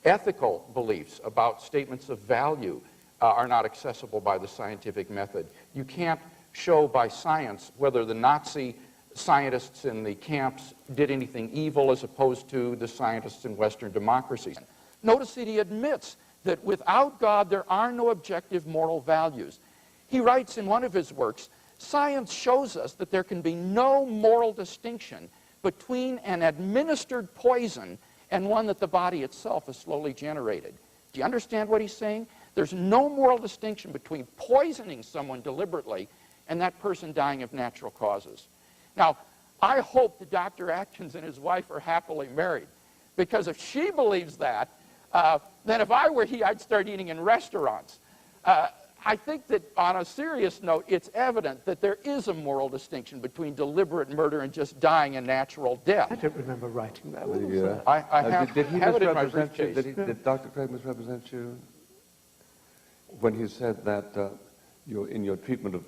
Ethical beliefs about statements of value are not accessible by the scientific method. You can't show by science whether the Nazi scientists in the camps did anything evil as opposed to the scientists in Western democracies. Notice that he admits that without God there are no objective moral values. He writes in one of his works, "Science shows us that there can be no moral distinction between an administered poison and one that the body itself has slowly generated." Do you understand what he's saying? There's no moral distinction between poisoning someone deliberately and that person dying of natural causes. Now, I hope that Dr. Atkins and his wife are happily married, because if she believes that, then if I were he, I'd start eating in restaurants. I think that on a serious note, it's evident that there is a moral distinction between deliberate murder and just dying a natural death. I don't remember writing that. I have did he it in my misrepresent you? briefcase. Did Dr. Craig misrepresent you when he said that in your treatment of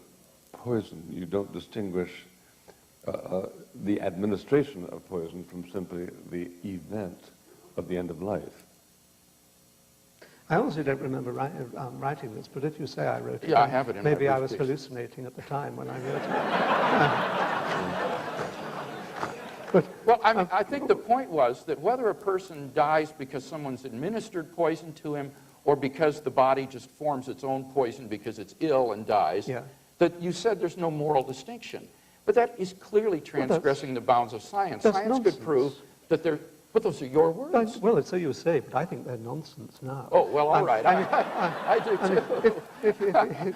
poison, you don't distinguish the administration of poison from simply the event of the end of life? I honestly don't remember writing this, but if you say I wrote it, yeah, I have it in maybe my I was briefcase. hallucinating at the time when I wrote it. Well, I think the point was that whether a person dies because someone's administered poison to him or because the body just forms its own poison because it's ill and dies, that you said there's no moral distinction. But that is clearly transgressing the bounds of science. Science could prove that there... But those are your words. Well, so you say, but I think they're nonsense now. Oh, well, all right. I do too. If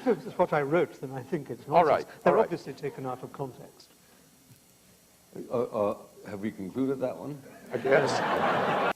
it's what I wrote, then I think it's nonsense. All right. They're obviously taken out of context. Have we concluded that one? I guess.